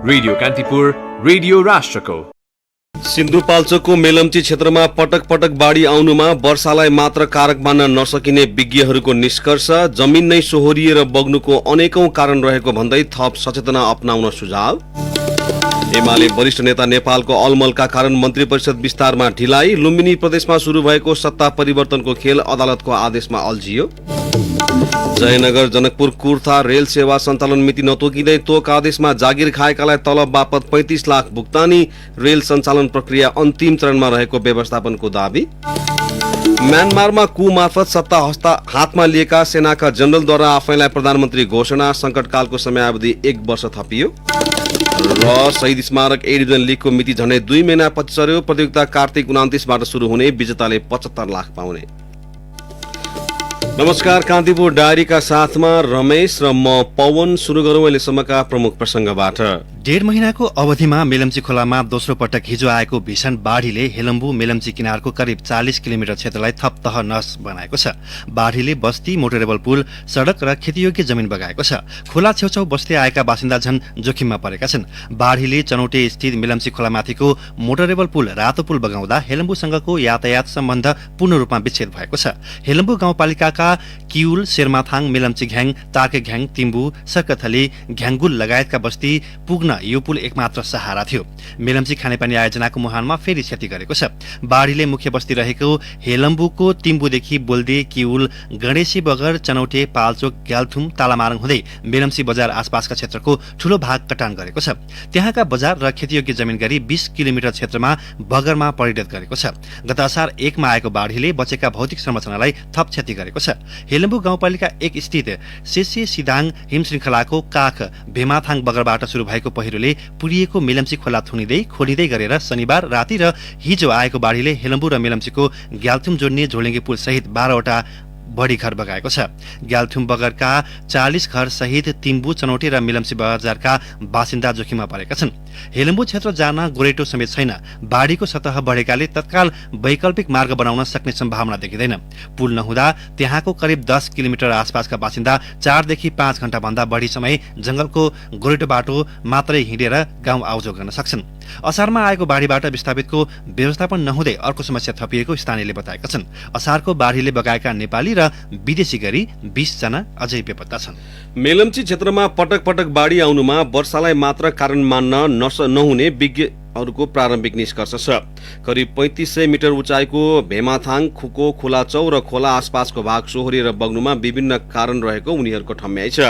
Radio Kantipur, radio राष्ट्रको। सिन्धुपाल्चोकको मेलम्ची क्षेत्रमा पटक पटक बाढी आउनुमा वर्षालाई मात्र कारक मान्न नसकिने विज्ञहरूको निष्कर्ष। जमिन नै सोहोरिएर बग्नुको अनेकौं कारण रहेको भन्दै थप सचेतना अपनाउन सुझाव। एमाले वरिष्ठ नेता नेपालको अलमलका कारण मन्त्री परिषद विस्तारमा ढिलाइ। लुम्बिनी प्रदेशमा शुरू भएको सत्ता परिवर्तनको खेल अदालतको आदेशमा अल्झियो। जयनगर जनकपुर कुर्था रेल सेवा सञ्चालन मिति नतोकिँदै तोक आदेशमा जागिर खाएकालाई तलब बापत 35 लाख भुक्तानी। रेल सञ्चालन प्रक्रिया अन्तिम चरणमा रहेको व्यवस्थापनको दावी। म्यानमारमा कु मार्फत सत्ता हातमा लिएका सेनाका जनरलद्वारा आफैलाई प्रधानमन्त्री घोषणा। संकटकालको समयावधि 1 वर्ष थपियो। र शहीद स्मारक ए डिभिजन लिगको मिति झण्डै 2 महिना पछि सर्यो। प्रतियोगिता कार्तिक 29 बाट सुरु हुने, विजेताले 75 लाख पाउने। नमस्कार, कान्तिपुर डायरीका साथमा रमेश र म पवन। सुरु गरौँ अहिलेसम्मका प्रमुख प्रसंगबाट। 1.5 महिनाको अवधिमा मेलम्ची खोलामा दोस्रो पटक हिजो आएको भीषण बाढीले हेलम्बु मेलम्ची किनारको करिब 40 किलोमिटर क्षेत्रलाई थप तहस बनाएको छ। बाढीले बस्ती, मोटरेबल पुल, सडक र खेतीयोग्य जमिन बगाएको छ। खोला छेउछाउ बस्दै आएका बासिन्दा झन् जोखिममा परेका छन्। बाढीले चनौटे स्थित मेलम्ची खोलामाथिको मोटरेबल पुल, रातो पुल बगाउँदा हेलम्बुसँगको यातायात सम्बन्ध पूर्ण रूपमा विच्छेद भएको छ। हेलम्बु गाउँपालिकाका किउल, शेरमाथाङ, मेलम्ची घ्याङ, ताके घ्याङ, तिम्बु, सर्कथली, घ्याङगुल लगायतका बस्ती पुग्न यो पुल एकमात्र सहारा थियो। मेलम्ची खानेपानी आयोजनाको मुहानमा फेरि क्षति गरेको छ। बाढीले मुख्य बस्ती रहेको हेलम्बुको तिम्बुदेखि बोल्दे, किउल, गणेशी बगर, चनौटे, पाल्चोक, ग्याल्थुम, तालामारङ हुँदै मेलम्ची बजार आसपासका क्षेत्रको ठूलो भाग कटान गरेको छ। त्यहाँका बजार र खेतीयोग्य जमिन गरी 20 किलोमिटर क्षेत्रमा बगरमा परिणत गरेको छ। गत असार 1 मा आएको बाढीले बचेका भौतिक संरचनालाई थप क्षति गरेको छ। हेलम्बु गाउँपालिका 1 स्थित सेसे सिदाङ हिमश्रृङ्खलाको काख भेमाथाङ बगरबाट सुरु भएको पहिरोले पुरिएको मेलम्ची खोला खोलिँदै गरेर शनिबार राति र हिजो आएको बाढीले हेलम्बु र मेलम्चीको ग्याल्थुम जोड्ने झोलिङ्गे पुल सहित 12 वटा बढी घर बगाएको छ। ग्याल्थुम बगरका 40 घर सहित तिम्बु, चनौटे र मेलम्ची बजारका बासिन्दा जोखिममा परेका छन्। हेलम्बु क्षेत्र जान गोरेटो समेत छैन। बाढीको सतह बढेकाले तत्काल वैकल्पिक मार्ग बनाउन सक्ने सम्भावना देखिँदैन। पुल नहुँदा त्यहाँको करिब 10 किलोमिटर आसपासका बासिन्दा 4 देखि 5 घण्टा भन्दा बढी समय जंगलको गोरेटो बाटो मात्रै हिँडेर गाउँ आउजाउ गर्न सक्छन्। असारमा आएको बाढीबाट विस्थापितको व्यवस्थापन नहुँदै अर्को समस्या थपिएको स्थानीयले बताएका छन्। असारको बाढीले बगाएका नेपाली र विदेशी गरी 20 जना अझै बेपत्ता छन्। मेलम्ची क्षेत्रमा पटक पटक बाढी आउनुमा वर्षालाई मात्र कारण मान्न नहुने विज्ञहरूको प्रारम्भिक निष्कर्ष छ। करिब 3500 मिटर उचाइको भेमाथाङ, खुको, खोलाचौ र खोला आसपासको भाग सोहोरिएर बग्नुमा विभिन्न कारण रहेको उनीहरूको ठम्याइ छ।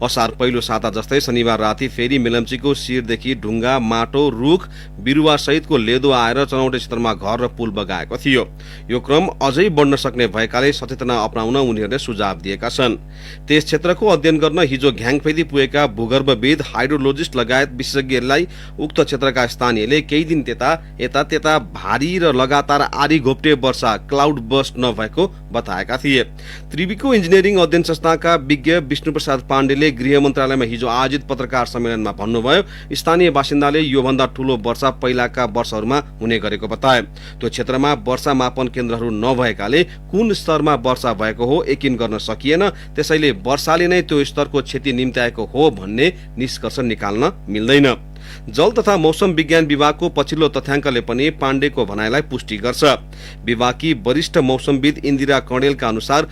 असार पहिलो साता जस्तै शनिबार राति फेरि मेलम्चीको शिरदेखि ढुङ्गा, माटो, रुख, बिरुवा सहितको लेदो आएर चनौटे क्षेत्रमा घर र पुल बगाएको थियो। यो क्रम अझै बढ्न सक्ने भएकाले सचेतना अपनाउन उनीहरूले सुझाव दिएका छन्। त्यस क्षेत्रको अध्ययन गर्न हिजो घ्याङफेदी पुगेका भूगर्भविद, हाइड्रोलोजिस्ट लगायत विशेषज्ञलाई उक्त क्षेत्रका स्थानीयले केही दिन त्यता भारी र लगातार आरी घोप्टे वर्षा, क्लाउड बस्ट नभएको बताएका थिए। त्रिवीको इन्जिनियरिङ अध्ययन संस्थाका विज्ञ विष्णुप्रसाद पाण्डेले गृह मन्त्रालयमा हिजो आयोजित पत्रकार सम्मेलनमा भन्नुभयो, स्थानीय बासिन्दाले योभन्दा ठूलो वर्षा पहिलाका वर्षहरूमा हुने गरेको बताए। त्यो क्षेत्रमा वर्षा मापन केन्द्रहरू नभएकाले कुन स्तरमा वर्षा भएको हो यकिन गर्न सकिएन। त्यसैले वर्षाले नै त्यो स्तरको क्षति निम्त्याएको हो भन्ने निष्कर्ष निकाल्न मिल्दैन। जल तथा मौसम विज्ञान विभागको पछिल्लो तथ्याङ्कले पनि पाण्डेको भनाइलाई पुष्टि गर्छ। विभागकी वरिष्ठ मौसमविद इन्दिरा कणेलका अनुसार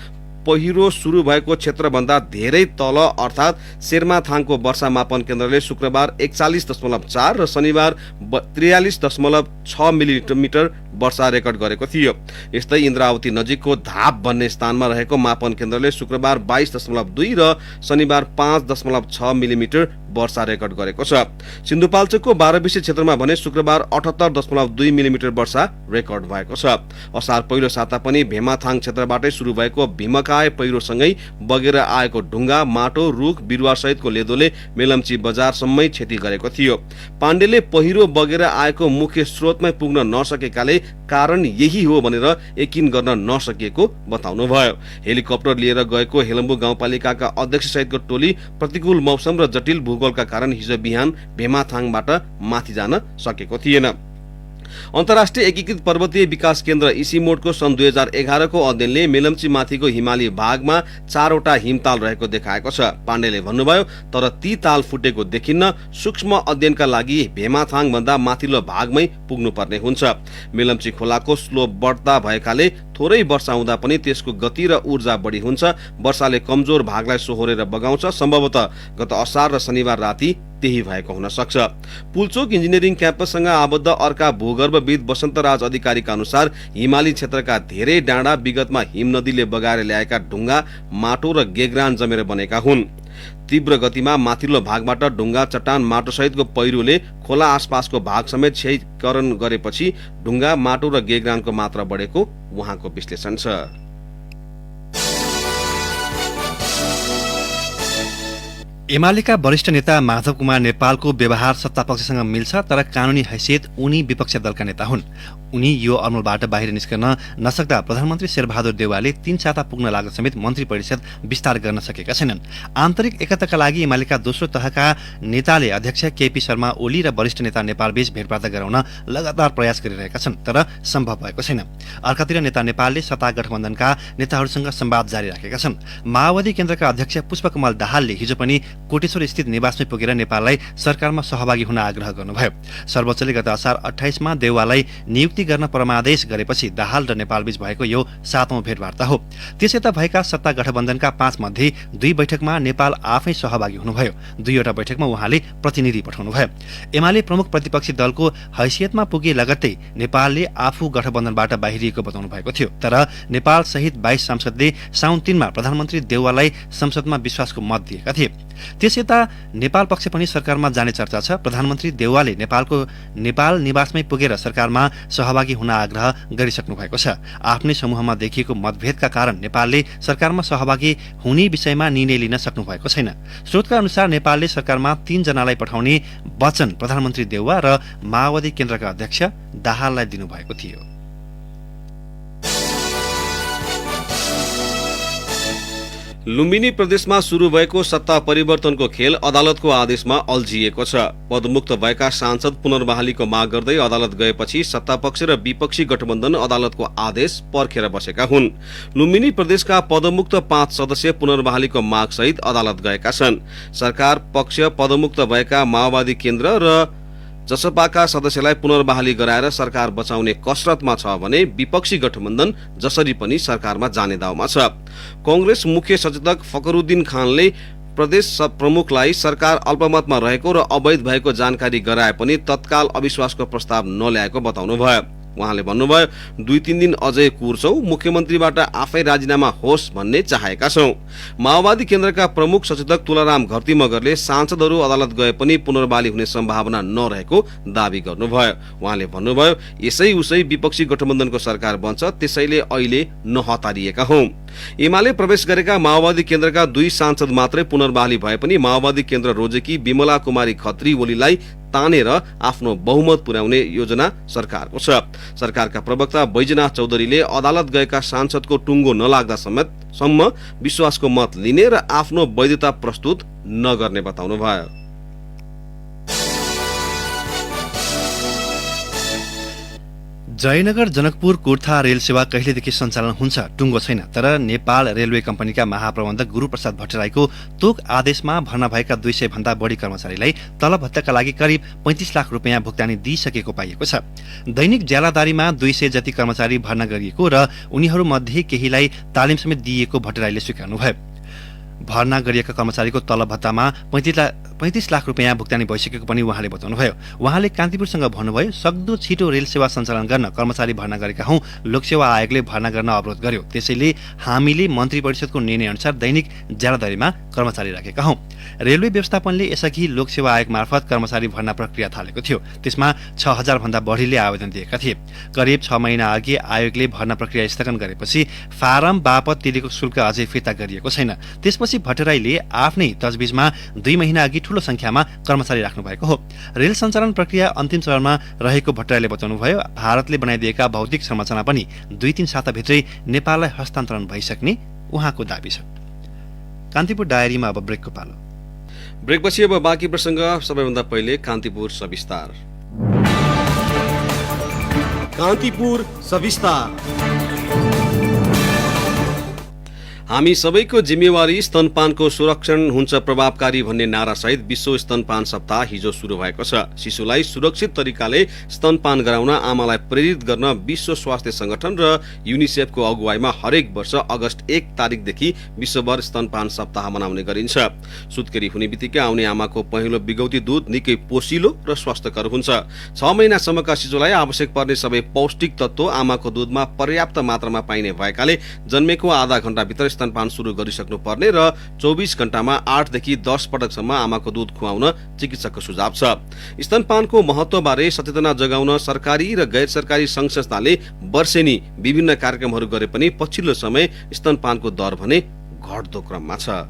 पहिरो सुरु भएको क्षेत्रभन्दा धेरै तल अर्थात् शेरमाथाङको वर्षा मापन केन्द्रले शुक्रबार 41.4 र शनिबार 43.6 मिलिमिटर वर्षा रेकर्ड गरेको थियो। यस्तै इन्द्रावती नजिकको धाप भन्ने स्थानमा रहेको मापन केन्द्रले शुक्रबार 22.2 र शनिबार 5.6 मिलिमिटर वर्षा रेकर्ड गरेको छ। सिन्धुपाल्चोकको 12 विषय क्षेत्रमा भने शुक्रबार 78.2 मिलिमिटर वर्षा रेकर्ड भएको छ। असार पहिलो साता पनि भेमाथाङ क्षेत्रबाटै सुरु भएको भीमकाय पहिरोसँगै बगेर आएको ढुङ्गा, माटो, रुख, बिरुवा सहितको लेदोले मेलम्ची बजारसम्मै क्षति गरेको थियो। पाण्डेले पहिरो बगेर आएको मुख्य स्रोतमै पुग्न नसकेकाले कारण यही हो भनेर यकिन गर्न नसकिएको बताउनुभयो। हेलिकप्टर लिएर गएको हेलम्बु गाउँपालिकाका अध्यक्ष सहितको टोली प्रतिकूल मौसम र जटिल भूगोलका कारण हिजो बिहान भेमाथाङबाट माथि जान सकेको थिएन। अन्तर्राष्ट्रिय एकीकृत पर्वतीय विकास केन्द्र इसिमोडको सन् 2011 को अध्ययनले मेलम्ची माथिको हिमाली भागमा 4वटा हिमताल रहेको देखाएको छ। पाण्डेले भन्नुभयो, तर ती ताल फुटेको देखिन्न। सूक्ष्म अध्ययनका लागि भेमाथाङ भन्दा माथिल्लो भागमै पुग्नुपर्ने हुन्छ। मेलम्ची खोलाको स्लोप बढ्ता भएकाले थोरै वर्षा हुँदा पनि त्यसको गति र ऊर्जा बढी हुन्छ। वर्षाले कमजोर भागलाई सोहोरेर बगाउँछ। सम्भवतः गत असार र शनिबार राति त्यही भएको हुन सक्छ। पुलचोक इन्जिनियरिङ क्याम्पससँग आबद्ध अर्का भूगर्भविद वसन्तराज अधिकारीका अनुसार हिमाली क्षेत्रका धेरै डाँडा विगतमा हिम नदीले बगाएर ल्याएका ढुङ्गा, माटो र गेग्रान जमेर बनेका हुन्। तीव्र गतिमा माथिल्लो भागबाट ढुङ्गा, चट्टान, माटो सहितको पहिरोले खोला आसपासको भाग समेत क्षयीकरण गरेपछि ढुङ्गा, माटो र गेग्रानको मात्रा बढेको उहाँको विश्लेषण छ। एमालेका वरिष्ठ नेता माधव कुमार नेपालको व्यवहार सत्तापक्षसँग मिल्छ, तर कानूनी हैसियत उनी विपक्ष दलका नेता हुन्। उनी यो अमलबाट बाहिर निस्कन नसक्दा प्रधानमन्त्री शेरबहादुर देउवाले 3 साता पुग्न लाग्दा समेत मन्त्री परिषद विस्तार गर्न सकेका छैनन्। आन्तरिक एकताका लागि एमालेका दोस्रो तहका नेताले अध्यक्ष केपी शर्मा ओली र वरिष्ठ नेता नेपालबीच भेटवार्ता गराउन लगातार प्रयास गरिरहेका छन्, तर सम्भव भएको छैन। अर्कातिर नेता नेपालले सत्ता गठबन्धनका नेताहरूसँग संवाद जारी राखेका छन्। माओवादी केन्द्रका अध्यक्ष पुष्पकमल दाहालले हिजो पनि कोटेश्वर स्थित निवासमै पुगेर नेपाललाई सरकारमा सहभागी हुन आग्रह गर्नुभयो। सर्वोच्चले गत असार 28 मा देउवालाई नियुक्ति गर्न परमादेश गरेपछि दाहाल र नेपालबीच भएको यो 7औं भेटवार्ता हो। त्यसयता भएका सत्ता गठबन्धनका 5 मध्ये 2 बैठकमा नेपाल आफै सहभागी हुनुभयो। 2वटा बैठकमा उहाँले प्रतिनिधि पठाउनुभयो। एमाले प्रमुख प्रतिपक्षी दलको हैसियतमा पुगे लगत्तै नेपालले आफू गठबन्धनबाट बाहिरिएको बताउनु भएको थियो। तर नेपाल सहित 22 सांसदले साउन 3 मा प्रधानमन्त्री देउवालाई संसदमा विश्वासको मत दिएका थिए। त्यसयता नेपाल पक्ष पनि सरकारमा जाने चर्चा छ। प्रधानमन्त्री देउवाले नेपाल निवासमै पुगेर सरकारमा सहभागी हुन आग्रह गरिसक्नु भएको छ। आफ्नै समूहमा देखिएको मतभेदका कारण नेपालले सरकारमा सहभागी हुने विषयमा निर्णय लिन सक्नु भएको छैन। स्रोतका अनुसार नेपालले सरकारमा 3 जनालाई पठाउने वचन प्रधानमन्त्री देउवा र माओवादी केन्द्रका अध्यक्ष दाहाललाई दिनुभएको थियो। लुम्बिनी प्रदेशमा सुरु भएको सत्ता परिवर्तनको खेल अदालतको आदेशमा अल्झिएको छ। पदमुक्त भएका सांसद पुनर्बहालीको माग गर्दै अदालत गएपछि सत्तापक्ष र विपक्षी गठबन्धन अदालतको आदेश पर्खेर बसेका हुन्। लुम्बिनी प्रदेशका पदमुक्त 5 सदस्य पुनर्बहालीको माग सहित अदालत गएका छन्। सरकार पक्ष पदमुक्त भएका माओवादी केन्द्र र जसपाका सदस्यलाई पुनर्बहाली गराएर सरकार बचाउने कसरतमा छ भने विपक्षी गठबन्धन जसरी पनि सरकारमा जाने दाउमा छ। कांग्रेस मुख्य सचेतक फकरुद्दिन खानले प्रदेश प्रमुखलाई सरकार अल्पमतमा रहेको र अवैध भएको जानकारी गराए पनि तत्काल अविश्वासको प्रस्ताव नल्याएको बताउनुभयो। उहाँले भन्नुभयो, 2-3 दिन अझै कुर्छौं, मुख्यमन्त्रीबाट आफै राजीनामा होस् भन्ने चाहेका छौं। माओवादी केन्द्रका प्रमुख सचेतक तुलाराम घरती मगरले सांसदहरू अदालत गए पनि पुनर्बहाली हुने सम्भावना नरहेको दावी गर्नुभयो। उहाँले भन्नुभयो, यसै उसै विपक्षी गठबन्धनको सरकार बन्छ, त्यसैले अहिले नहतारिएका हौं। एमाले प्रवेश गरेका माओवादी केन्द्रका 2 सांसद मात्रै पुनर्बहाली भए पनि माओवादी केन्द्र रोजेकी विमला कुमारी खत्री ओलीलाई तानेर आफ्नो बहुमत पुर्याउने योजना सरकारको छ। सरकारका प्रवक्ता बैजनाथ चौधरीले अदालत गएका सांसदको टुङ्गो नलाग्दा सम्म विश्वासको मत लिने र आफ्नो वैधता प्रस्तुत नगर्ने बताउनुभयो। जयनगर जनकपुर कुर्था रेल सेवा कहिलेदेखि सञ्चालन हुन्छ टुङ्गो छैन। तर नेपाल रेलवे कम्पनीका महाप्रबन्धक गुरूप्रसाद भट्टराईको तोक आदेशमा भर्ना भएका 200 भन्दा बढी कर्मचारीलाई तलब भत्ताका लागि करिब 35 लाख रुपियाँ भुक्तानी दिइसकेको पाइएको छ। दैनिक ज्यालादारीमा 200 जति कर्मचारी भर्ना गरिएको र उनीहरूमध्ये केहीलाई तालिम समेत दिइएको भट्टराईले स्वीकार्नुभयो। भर्ना गरिएका कर्मचारीको तलब भत्तामा 35 लाख रुपियाँ भुक्तानी भइसकेको पनि उहाँले बताउनुभयो। उहाँले कान्तिपुरसँग भन्नुभयो, सक्दो छिटो रेल सेवा सञ्चालन गर्न कर्मचारी भर्ना गरेका हौं। लोकसेवा आयोगले भर्ना गर्न अवरोध गर्यो, त्यसैले हामीले मन्त्री परिषदको निर्णय अनुसार दैनिक ज्यालादारीमा कर्मचारी राखेका हौं। रेलवे व्यवस्थापनले यसअघि लोकसेवा आयोग मार्फत कर्मचारी भर्ना प्रक्रिया थालेको थियो। त्यसमा 6000 भन्दा बढीले आवेदन दिएका थिए। करिब 6 महिना अघि आयोगले भर्ना प्रक्रिया स्थगन गरेपछि फारम बापत तिरेको शुल्क अझै फिर्ता गरिएको छैन। त्यसपछि भट्टराईले आफ्नै तजबिजमा 2 महिना अघि ठूलो संख्यामा कर्मचारी राख्नु भएको हो। रेल सञ्चालन प्रक्रिया अन्तिम चरणमा रहेको भट्टराईले बताउनुभयो, भारतले बनाइदिएका भौतिक संरचना पनि 2-3 साताभित्रै नेपाललाई हस्तान्तरण भइसक्ने उहाँको दाबी छ। कान्तिपुर डायरीमा अब ब्रेकको पालो। ब्रेकपछि अब बाँकी प्रसंग, सबैभन्दा पहिले कान्तिपुर सविस्तार। कान्तिपुर सविस्तार। हामी सबैको जिम्मेवारी स्तनपानको सुरक्षण हुन्छ प्रभावकारी भन्ने नारासहित विश्व स्तनपान सप्ताह हिजो सुरु भएको छ। शिशुलाई सुरक्षित तरिकाले स्तनपान गराउन आमालाई प्रेरित गर्न विश्व स्वास्थ्य संगठन र युनिसेफको अगुवाईमा हरेक वर्ष अगस्त 1 तारिकदेखि विश्वभर स्तनपान सप्ताह मनाउने गरिन्छ। सुत्केरी हुने बित्तिकै आउने आमाको पहिलो बिगौती दूध निकै पोसिलो र स्वस्थकर हुन्छ। 6 महिनासम्मका शिशुलाई आवश्यक पर्ने सबै पौष्टिक तत्व आमाको दूधमा पर्याप्त मात्रामा पाइने भएकाले जन्मेको आधा घण्टाभित्र स्तनपान सुरु गरिसक्नु पर्ने र 24 घण्टामा 8 देखि 10 पटकसम्म आमाको दूध खुवाउन चिकित्सकको सुझाव छ। स्तनपानको महत्त्वबारे सचेतना जगाउन सरकारी र गैर सरकारी संघ संस्थाले वर्षेनी विभिन्न कार्यक्रमहरू गरे पनि पछिल्लो समय स्तनपानको दर भने घट्दो क्रममा छ।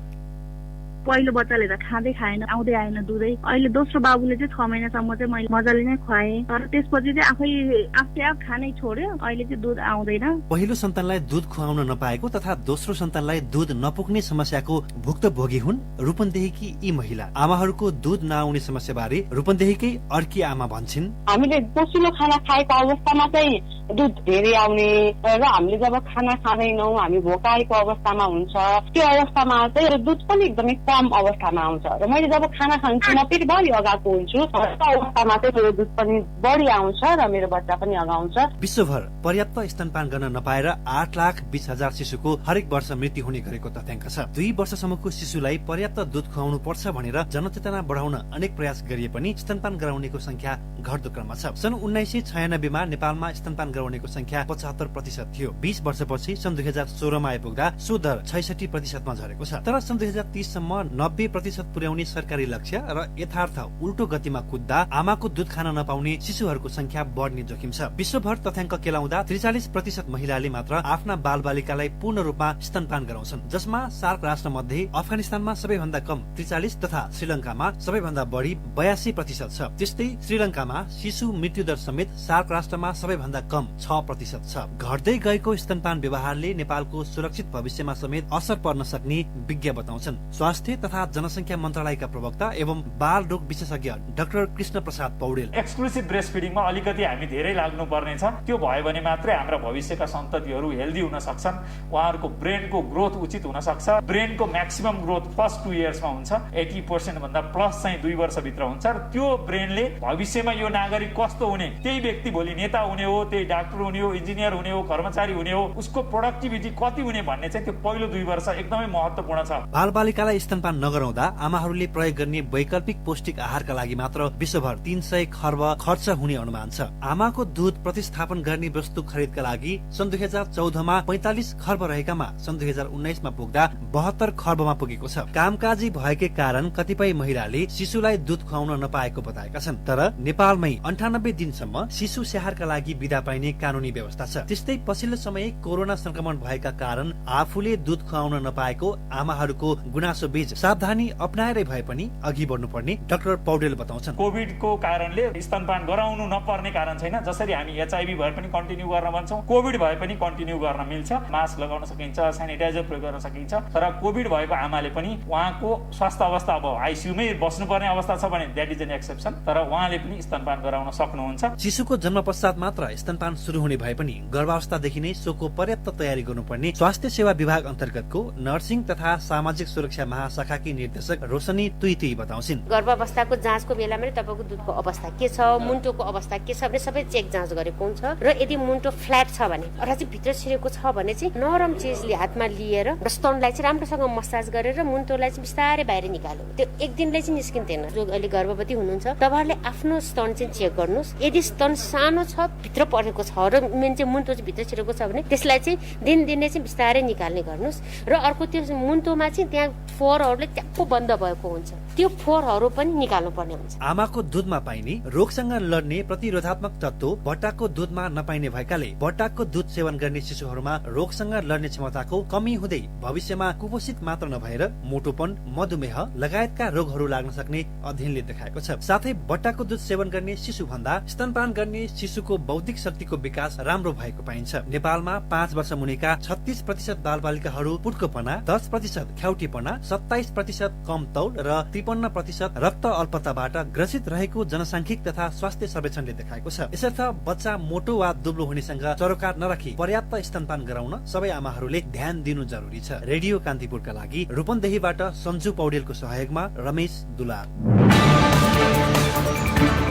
पहिलो बच्चाले त खाँदै खाएन, आउँदै आएन दुधै। अहिले दोस्रो बाबुले चाहिँ 6 महिनासम्म चाहिँ मैले मजाले नै खुवाएँ, तर त्यसपछि चाहिँ आफै खानै छोड्यो। अहिले चाहिँ दुध आउँदैन। पहिलो सन्तानलाई दुध खुवाउन नपाएको तथा दोस्रो सन्तानलाई दुध नपुग्ने समस्याको भुक्तभोगी हुन् रूपन्देहीकी यी महिला। आमाहरूको दुध नआउने समस्याबारे रूपन्देहीकै अर्की आमा भन्छन्, हामीले पोसिलो खाना खाएको अवस्थामा चाहिँ दुध धेरै आउने र हामीले जब खाना खाँदैनौँ, हामी भोकाएको अवस्थामा हुन्छ, त्यो अवस्थामा चाहिँ दुध पनि एकदमै कम अवस्थामा आउँछ र मैले जब खाना खान्छु म फेरि बढी अगाएको हुन्छु, त्यो अवस्थामा चाहिँ मेरो दुध पनि बढी आउँछ र मेरो बच्चा पनि अगाउँछ। विश्वभर पर्याप्त स्तनपान गर्न नपाएर 8,20,000 शिशुको हरेक वर्ष मृत्यु हुने गरेको तथ्याङ्क छ। 2 वर्षसम्मको शिशुलाई पर्याप्त दुध खुवाउनु पर्छ भनेर जनचेतना बढाउन अनेक प्रयास गरिए पनि स्तनपान गराउनेको संख्या घट्दो क्रममा छ। सन् 1996 मा नेपालमा स्तनपान गराउनेको संख्या 75% थियो। 20 वर्षपछि सन् 2016 मा आइपुग्दा सो दर 66% मा झरेको छ। तर सन् 2030 सम्म 90% पुर्याउने सरकारी लक्ष्य र यथार्थ उल्टो गतिमा कुद्दा आमाको दुध खान नपाउने शिशुहरूको संख्या बढ्ने जोखिम छ। विश्वभर तथ्याङ्क केलाउँदा 43% महिलाले मात्र आफ्ना बालबालिकालाई पूर्ण रूपमा स्तनपान गराउँछन्, जसमा सार्क राष्ट्र मध्ये अफगानिस्तानमा सबैभन्दा कम 43 तथा श्रीलङ्कामा सबैभन्दा बढी 82% छ। त्यस्तै श्रीलङ्कामा शिशु मृत्युदर समेत सार्क राष्ट्रमा सबैभन्दा कम 6% छ। घट्दै गएको स्तनपान व्यवहारले नेपालको सुरक्षित भविष्यमा समेत असर पर्न सक्ने विज्ञ बताउँछन्। स्वास्थ्य तथा जनसंख्या मन्त्रालयका प्रवक्ता एवं बाल रोग विशेषज्ञ doctor Krishna Prasad Poudel, exclusive breast फिडिङमा अलिकति हामी धेरै लाग्नु पर्ने छ। त्यो भयो भने मात्रै हाम्रा भविष्यका सन्ततिहरू हेल्दी हुन सक्छन्, उहाँहरूको ब्रेनको ग्रोथ उचित हुन सक्छ। ब्रेनको म्याक्सिमम ग्रोथ फर्स्ट 2 इयर्समा हुन्छ, 80% भन्दा प्लस चाहिँ 2 वर्षभित्र हुन्छ र त्यो ब्रेनले भविष्यमा यो नागरिक कस्तो हुने, त्यही व्यक्ति भोलि नेता हुने हो, त्यही डाक्टर हुने हो, इन्जिनियर हुने हो, कर्मचारी हुने हो, उसको प्रोडक्टिभिटी कति हुने भन्ने चाहिँ त्यो पहिलो 2 वर्ष एकदमै महत्त्वपूर्ण छ। बालबालिकालाई स्तनपान नगराउँदा आमाहरूले प्रयोग गर्ने वैकल्पिक पौष्टिक आहारका लागि मात्र विश्वभर 300 खर्ब खर्च हुने अनुमान छ। आमाको दूध प्रतिस्थापन गर्ने वस्तु खरिदका लागि सन् 2014 मा 45 खर्ब रहेकामा सन् 2019 मा पुग्दा 72 खर्बमा पुगेको छ। कामकाजी भएकै कारण कतिपय महिलाले शिशुलाई दुध खुवाउन नपाएको बताएका छन्। तर नेपालमै 98 दिनसम्म शिशु स्याहारका लागि बिदा पाइने कानूनी व्यवस्था छ। त्यस्तै पछिल्लो समय कोरोना संक्रमण भएका कारण आफूले दुध खुवाउन नपाएको आमाहरूको गुनासो बीच सावधानी अपनाएरै भए पनि अघि बढ्नुपर्ने डाक्टर पौडेल बताउँछन्। कोभिडको कारणले स्तनपान गराउनु नपर्ने कारण छैन। जसरी हामी एचआईभी भए पनि कन्टिन्यू गर्न भन्छौँ, कोभिड भए पनि कन्टिन्यू गर्न मिल्छ। मास्क लगाउन सकिन्छ, सेनिटाइजर प्रयोग गर्न सकिन्छ। तर कोभिड भएको आमाले पनि उहाँको स्वास्थ्य अवस्था अब आइसियुमै बस्नुपर्ने अवस्था छ भने द्याट इज एन एक्सेप्सन, तर उहाँले पनि स्तनपान गराउन सक्नुहुन्छ। शिशुको जन्म पश्चात मात्र स्तनपान सुरु हुने भए पनि गर्भावस्थादेखि नै सोको पर्याप्त तयारी गर्नुपर्ने स्वास्थ्य सेवा विभाग अन्तर्गतको नर्सिङ तथा सामाजिक सुरक्षा महाशाखाकी निर्देशक रोशनी तुइती बताउँछिन्। गर्भावस्थाको जाँचको बेलामा तपाईको दुधको अवस्था के छ, मुन्टोको अवस्था के छ भने सबै चेक जाँच गरेको हुन्छ र यदि मुन्टो फ्ल्याट छ भने अथवा चाहिँ भित्र छिरेको छ भने चाहिँ नरम चिजले हातमा लिएर र स्तनलाई चाहिँ राम्रोसँग मसाज गरेर मुन्टोलाई चाहिँ बिस्तारै बाहिर निकाल्नु। त्यो एक दिनलाई चाहिँ निस्किँदैन। जो अहिले गर्भवती हुनुहुन्छ तपाईहरुले आफ्नो स्तन चाहिँ चेक गर्नुस्। यदि स्तन सानो छ, भित्र परेको छ र मेन चाहिँ मुन्टो चाहिँ भित्र छिरेको छ भने त्यसलाई चाहिँ दिनदिनै चाहिँ बिस्तारै निकाल्ने गर्नुस्। र अर्को त्यो मुन्टोमा चाहिँ त्यहाँ फोरहरुले ट्याप्पो बन्द भएको हुन्छ, त्यो फोरहरु पनि निकाल्नु पर्ने हुन्छ। आमाको दुधमा पाइने रोगसँग लड्ने प्रतिरोधात्मक तत्व बट्टाको दुधमा नपाइने भएकाले बट्टाको दुध सेवन गर्ने शिशुहरूमा रोगसँग लड्ने क्षमताको कमी हुँदै भविष्यमा कुपोषित मात्र नभएर मोटोपन, मधुमेह लगायतका रोगहरू लाग्न सक्ने अध्ययनले देखाएको छ। साथै बट्टाको दुध सेवन गर्ने शिशु भन्दा स्तनपान गर्ने शिशुको बौद्धिक शक्तिको बालबालिकाको विकास राम्रो भएको पाइन्छ। नेपालमा 5 वर्ष मुनिका 36% बालबालिकाहरू पुटकोपना, 10% ख्याउटीपना, 27% कम तौल र 53% रक्त अल्पताबाट ग्रसित रहेको जनसांख्यिक तथा स्वास्थ्य सर्वेक्षणले देखाएको छ। यसर्थ बच्चा मोटो वा दुब्लो हुनेसँग सरोकार नराखी पर्याप्त स्तनपान गराउन सबै आमाहरूले ध्यान दिनु जरुरी छ। रेडियो कान्तिपुरका लागि रूपन्देहीबाट सञ्जु पौडेलको सहयोगमा रमेश दुलाल।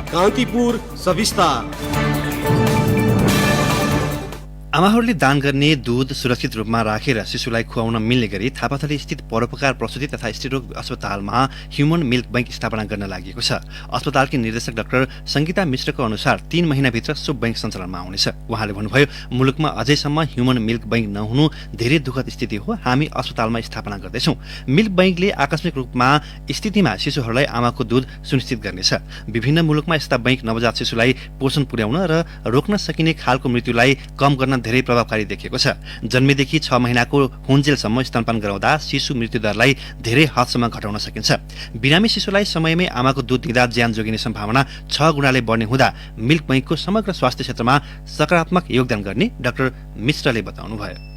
कान्तिपुर सविस्तार। आमाहरूले दान गर्ने दूध सुरक्षित रूपमा राखेर शिशुलाई खुवाउन मिल्ने गरी थापाथली स्थित परोपकार प्रसुति तथा स्त्रीरोग अस्पतालमा ह्युमन मिल्क बैंक स्थापना गर्न लागि छ। अस्पतालकी निर्देशक डाक्टर संगीता मिश्रको अनुसार 3 महिनाभित्र सो बैंक सञ्चालनमा आउनेछ। उहाँले भन्नुभयो, मुलुकमा अझैसम्म ह्युमन मिल्क बैंक नहुनु धेरै दुःखद स्थिति हो। हामी अस्पतालमा स्थापना गर्दैछौँ। मिल्क बैंकले आकस्मिक रूपमा स्थितिमा शिशुहरूलाई आमाको दूध सुनिश्चित गर्नेछ। विभिन्न मुलुकमा यस्ता बैंक नवजात शिशुलाई पोषण पुर्याउन र रोक्न सकिने खालको मृत्युलाई कम गर्न धेरै प्रभावकारी देखिएको छ। जन्मेदेखि 6 महिनाको हुन्जेलसम्म स्तनपान गराउँदा शिशु मृत्युदरलाई धेरै हदसम्म घटाउन सकिन्छ। बिरामी शिशुलाई समयमै आमाको दूध दिँदा ज्यान जोगिने सम्भावना 6 गुणाले बढ्ने हुँदा मिल्क बैंकको समग्र स्वास्थ्य क्षेत्रमा सकारात्मक योगदान गर्ने डाक्टर मिश्रले बताउनुभयो।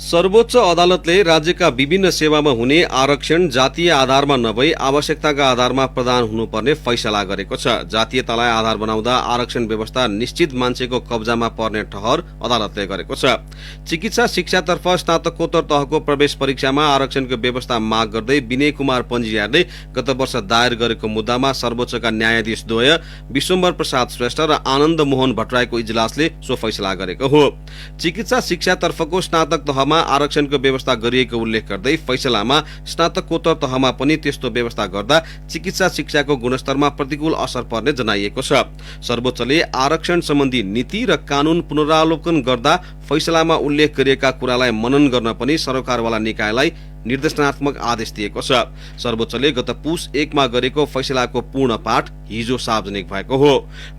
सर्वोच्च अदालतले राज्यका विभिन्न सेवामा हुने आरक्षण जातीय आधारमा नभई आवश्यकताका आधारमा प्रदान हुनुपर्ने फैसला गरेको छ। जातीयतालाई आधार बनाउँदा आरक्षण व्यवस्था निश्चित मान्छेको कब्जामा पर्ने ठहर अदालतले गरेको छ। चिकित्सा शिक्षातर्फ स्नातकोत्तर तहको प्रवेश परीक्षामा आरक्षणको व्यवस्था माग गर्दै विनय कुमार पञ्जियारले गत वर्ष दायर गरेको मुद्दामा सर्वोच्चका न्यायाधीश द्वय विश्वम्भर प्रसाद श्रेष्ठ र आनन्द मोहन भट्टराईको इजलासले सो फैसला गरेको हो। चिकित्सा शिक्षातर्फको स्नातक तहमा आरक्षणको व्यवस्था गरिएको उल्लेख गर्दै फैसलामा स्नातकोत्तर तहमा पनि त्यस्तो व्यवस्था गर्दा चिकित्सा शिक्षाको गुणस्तरमा प्रतिकूल असर पर्ने जनाइएको छ। सर्वोच्चले आरक्षण सम्बन्धी नीति र कानून पुनरावलोकन गर्दा फैसलामा उल्लेख गरिएका कुरालाई मनन गर्न पनि सरकारवाला निकायलाई निर्देशनात्मक आदेश दिएको छ। सर्वोच्चले गत पुस 1 मा गरेको फैसलाको पूर्ण पाठ हिजो सार्वजनिक भएको हो।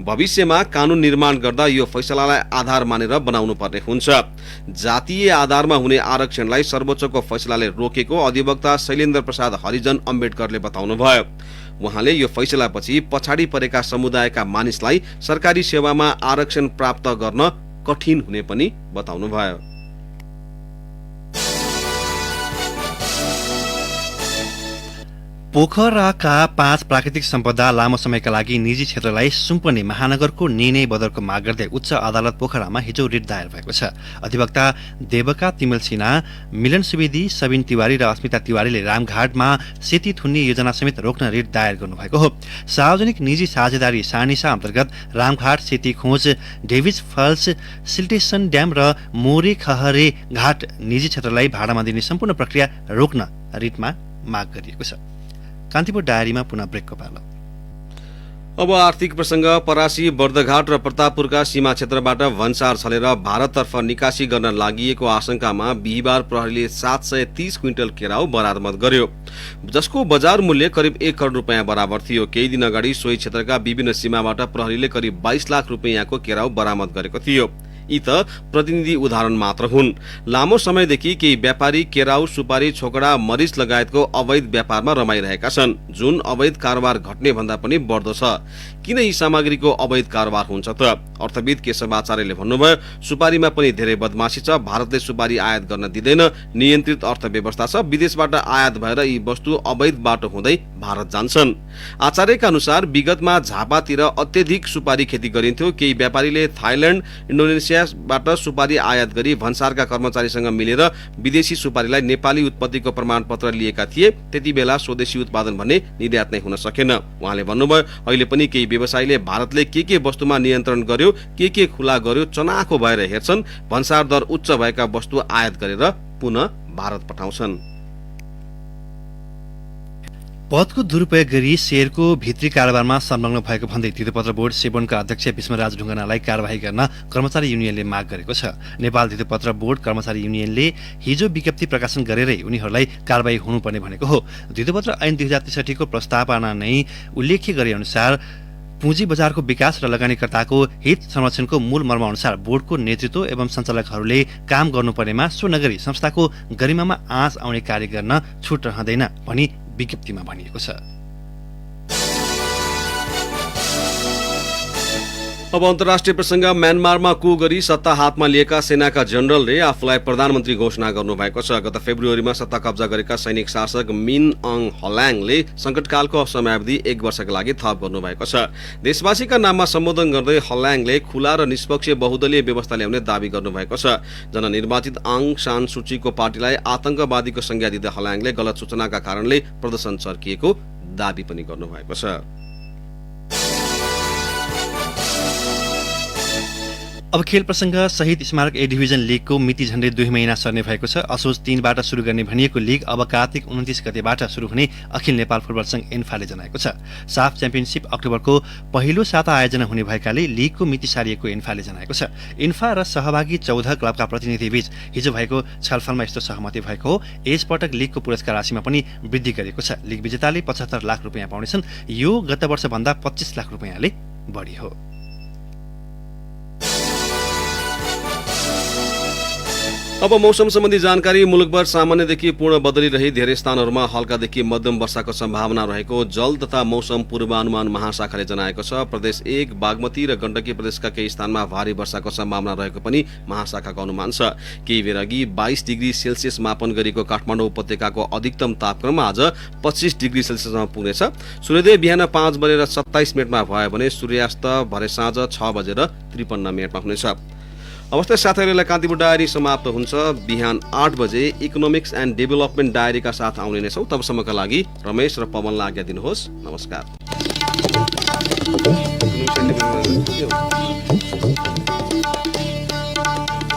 भविष्यमा कानून निर्माण गर्दा यो फैसलालाई आधार मानेर बनाउनु पर्ने हुन्छ। जातीय आधारमा हुने आरक्षणलाई सर्वोच्चको फैसलाले रोकेको अधिवक्ता शैलेन्द्र प्रसाद हरिजन अम्बेडकरले बताउनुभयो। उहाँले यो फैसलापछि पछाडि परेका समुदायका मानिसलाई सरकारी सेवामा आरक्षण प्राप्त गर्न कठिन हुने पनि बताउनुभयो। पोखराका 5 प्राकृतिक सम्पदा लामो समयका लागि निजी क्षेत्रलाई सुम्पने महानगरको निर्णय बदलको माग गर्दै उच्च अदालत पोखरामा हिजो रिट दायर भएको छ। अधिवक्ता देवका तिमल सिन्हा, मिलन सुवेदी, सबिन तिवारी र अस्मिता तिवारीले रामघाटमा सेती थुन्ने योजना समेत रोक्न रिट दायर गर्नुभएको हो। सार्वजनिक निजी साझेदारी सानिसा अन्तर्गत रामघाट, सेती खोज, डेभिज फल्स, सिल्टेसन ड्याम र मोरे खहरे घाट निजी क्षेत्रलाई भाडामा दिने सम्पूर्ण प्रक्रिया रोक्न रिटमा माग गरिएको छ। कान्तिपुर डायरीमा पुनः ब्रेकको पालो। अब आर्थिक प्रसंग। परासी, बर्दघाट र प्रतापपुरका सीमा क्षेत्रबाट भन्सार छलेर भारततर्फ निकासी गर्न लागिएको आशंकामा बिहिबार प्रहरीले 730 क्विन्टल केराउ बरामद गर्यो, जसको बजार मूल्य करिब 1 करोड रुपियाँ बराबर थियो। केही दिन अगाडि सोही क्षेत्रका विभिन्न सीमाबाट प्रहरीले करिब 22 लाख रुपियाँको केराउ बरामद गरेको थियो। यी त प्रतिनिधि उदाहरण मात्र हुन्। लामो समयदेखि केही व्यापारी केराउ, सुपारी, छोकडा, मरिच लगायतको अवैध व्यापारमा रमाइरहेका छन्, जुन अवैध कारोबार घट्ने भन्दा पनि बढ्दो छ। किन यी सामग्रीको अवैध कारोबार हुन्छ त? अर्थविद केशव आचार्यले भन्नुभयो, सुपारीमा पनि धेरै बदमाशी छ। भारतले सुपारी आयात गर्न दिँदैन। नियन्त्रित अर्थव्यवस्था छ। विदेशबाट आयात भएर यी वस्तु अवैध बाटो हुँदै भारत जान्छन्। आचार्यका अनुसार विगतमा झापातिर अत्यधिक सुपारी खेती गरिन्थ्यो। केही व्यापारीले थाइल्याण्ड, इन्डोनेसियाबाट सुपारी आयात गरी भन्सारका कर्मचारीसँग मिलेर विदेशी सुपारीलाई नेपाली उत्पत्तिको प्रमाणपत्र लिएका थिए। त्यति बेला स्वदेशी उत्पादन भन्ने निर्यात नै हुन सकेन। उहाँले भन्नुभयो, अहिले पनि केही व्यवसायीले भारतले के वस्तुमा नियन्त्रण गर्यो, के खुला गर्यो चनाखो भएर हेर्छन्। भन्सार दर उच्च भएका वस्तु आयात गरेर पुनः भारत पठाउँछन्। पदको दुरुपयोग गरी शेयरको भित्री कारोबारमा संलग्न भएको भन्दै धितोपत्र बोर्ड सेबोनका अध्यक्ष विष्णुराज ढुङ्गानालाई कारवाही गर्न कर्मचारी युनियनले माग गरेको छ। नेपाल धितोपत्र बोर्ड कर्मचारी युनियनले हिजो विज्ञप्ति प्रकाशन गरेरै उनीहरूलाई कारवाही हुनुपर्ने भनेको हो। धितोपत्र ऐन 2063 को प्रस्तावना नै उल्लेख्य गरे अनुसार पुँजी बजारको विकास र लगानीकर्ताको हित संरक्षणको मूल मर्म अनुसार बोर्डको नेतृत्व एवं सञ्चालकहरूले काम गर्नुपर्नेमा सो नगरी संस्थाको गरिमामा आँच आउने कार्य गर्न छुट रहँदैन भनी विज्ञप्तिमा भनिएको छ। अब अन्तर्राष्ट्रिय प्रसंग म्यानमारमा कु गरी सत्ता हातमा लिएका सेनाका जनरलले आफूलाई प्रधानमन्त्री घोषणा गर्नुभएको छ। गत फेब्रुअरीमा सत्ता कब्जा गरेका सैनिक शासक मिन अङ हल्याङले संकटकालको समयावधि 1 वर्षका लागि थप गर्नुभएको छ। देशवासीका नाममा सम्बोधन गर्दै हल्याङले खुला र निष्पक्ष बहुदलीय व्यवस्था ल्याउने दावी गर्नुभएको छ। जननिर्वाचित आङ सान सुचीको पार्टीलाई आतंकवादीको संज्ञा दिँदै हल्याङले गलत सूचनाका कारणले प्रदर्शन चर्किएको दावी पनि गर्नुभएको छ। अब खेल प्रसंग शहीद स्मारक ए डिभिजन लीगको मिति झण्डै 2 महिना सर्ने भएको छ। असोज 3 बाट सुरु गर्ने भनिएको लीग अब कार्तिक 29 गतेबाट सुरु हुने अखिल नेपाल फुटबल संघ एन्फाले जनाएको छ। साफ च्याम्पियनशिप अक्टोबरको पहिलो साता आयोजना हुने भएकाले लीगको मिति सारिएको एन्फाले जनाएको छ। एन्फा र सहभागी 14 क्लबका प्रतिनिधिबीच हिजो भएको छलफलमा यस्तो सहमति भएको हो। यसपटक लीगको पुरस्कार राशिमा पनि वृद्धि गरेको छ। लीग विजेताले 75 लाख रुपियाँ पाउनेछन्। यो गत वर्षभन्दा 25 लाख रुपियाँले बढी हो। अब मौसम सम्बन्धी जानकारी। मुलुकभर सामान्यदेखि पूर्ण बदली रही धेरै स्थानहरूमा हल्कादेखि मध्यम वर्षाको सम्भावना रहेको जल तथा मौसम पूर्वानुमान महाशाखाले जनाएको छ। प्रदेश 1 बागमती र गण्डकी प्रदेशका केही स्थानमा भारी वर्षाको सम्भावना रहेको पनि महाशाखाको अनुमान छ। केही बेर अघि 22 डिग्री सेल्सियस मापन गरेको काठमाडौँ उपत्यकाको अधिकतम तापक्रम आज 25 डिग्री सेल्सियसमा पुग्नेछ। सूर्योदय बिहान 5:27 भयो भने सूर्यास्त भरे साँझ 6:53 हुनेछ। अवस्था साथीहरूलाई कान्तिपुर डायरी समाप्त हुन्छ। बिहान 8 बजे इकोनोमिक्स एन्ड डेभलपमेन्ट डायरीका साथ आउने नै छौँ। तबसम्मका लागि रमेश र पवनलाई आज्ञा दिनुहोस्। नमस्कार।